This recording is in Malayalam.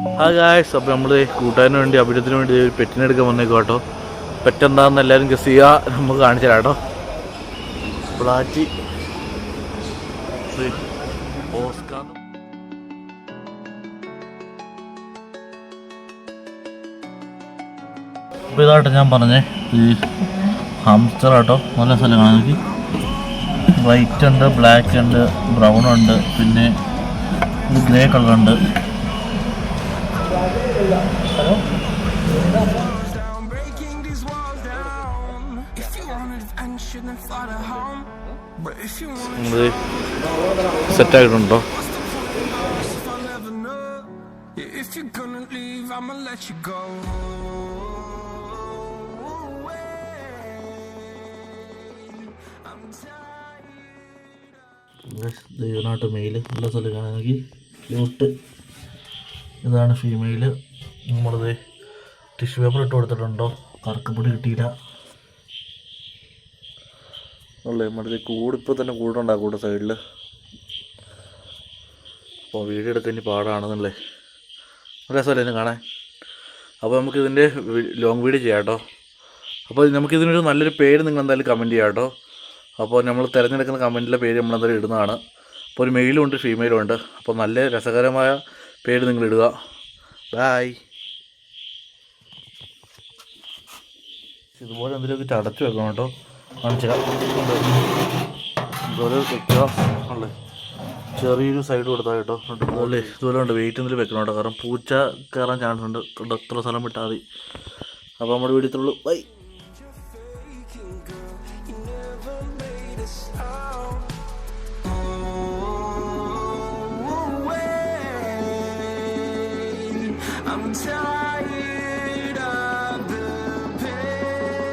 ഹായ് ഗായ്സ്, അപ്പോൾ നമ്മൾ കൂട്ടാൻ വേണ്ടി അഭിനയത്തിന് വേണ്ടി ഒരു പെറ്റിനെടുക്കാൻ വന്നേക്കും കേട്ടോ. പെറ്റെന്താണെന്ന് എല്ലാവരും ഗസ് ചെയ്യുക, നമുക്ക് കാണിച്ചു തരാം കേട്ടോ. Platy Oscar. അപ്പോൾ ഇതാട്ടോ ഞാൻ പറഞ്ഞേ, ഈ ഹംസ്റ്റർ കേട്ടോ. നല്ല സ്ഥലം കാണാൻ എനിക്ക്. വൈറ്റ് ഉണ്ട്, ബ്ലാക്ക് ഉണ്ട്, ബ്രൗൺ ഉണ്ട്, പിന്നെ ഇത് ഗ്രേ കളറുണ്ട്. സെറ്റായിട്ടുണ്ടോ? ദൈവനാട്ട് മെയിൽ നല്ല സ്ഥലം കാണാനെങ്കിൽ ക്യൂട്ട്. ഇതാണ് ഫീമെയിൽ. നമ്മളത് ടിഷ്യൂ പേപ്പർ ഇട്ട് കൊടുത്തിട്ടുണ്ടോ? കറക്കപ്പൊടി കിട്ടിയില്ല. അല്ലേ നമ്മുടെ കൂടിപ്പോൾ തന്നെ കൂടുണ്ടാകും കൂടെ സൈഡിൽ. അപ്പോൾ വീഡിയോ എടുക്കാൻ ഇനി പാടാണെന്നല്ലേ. നല്ല രസമല്ലേ ഇതിന് കാണാൻ. അപ്പോൾ നമുക്കിതിൻ്റെ ലോങ് വീഡിയോ ചെയ്യാം കേട്ടോ. അപ്പോൾ നമുക്കിതിനൊരു നല്ലൊരു പേര് നിങ്ങൾ എന്തായാലും കമൻറ്റ് ചെയ്യാം കേട്ടോ. അപ്പോൾ നമ്മൾ തിരഞ്ഞെടുക്കുന്ന കമൻറ്റിലെ പേര് നമ്മളെന്തായാലും ഇടുന്നതാണ്. അപ്പോൾ ഒരു മെയിലും ഉണ്ട്, ഫീമെയിലും ഉണ്ട്. അപ്പോൾ നല്ല രസകരമായ പേര് നിങ്ങൾ ഇടുക. ബായ്. ഇതുപോലെ എന്തെങ്കിലുമൊക്കെ ചടച്ച് വെക്കണം കേട്ടോ. കാണിച്ചാൽ ഇതുപോലെ വെക്കുക അല്ലേ. ചെറിയൊരു സൈഡ് കൊടുത്താൽ കേട്ടോ. അല്ലേ ഇതുപോലെ ഉണ്ട്. വെയിറ്റ് എന്തെങ്കിലും വെക്കണം കേട്ടോ, കാരണം പൂച്ച കയറാൻ ചാൻസ് ഉണ്ട്. എത്ര സ്ഥലം വിട്ടാൽ മതി. അപ്പോൾ നമ്മുടെ വീഡിയോത്തുള്ളൂ. ബൈ. I'm tired.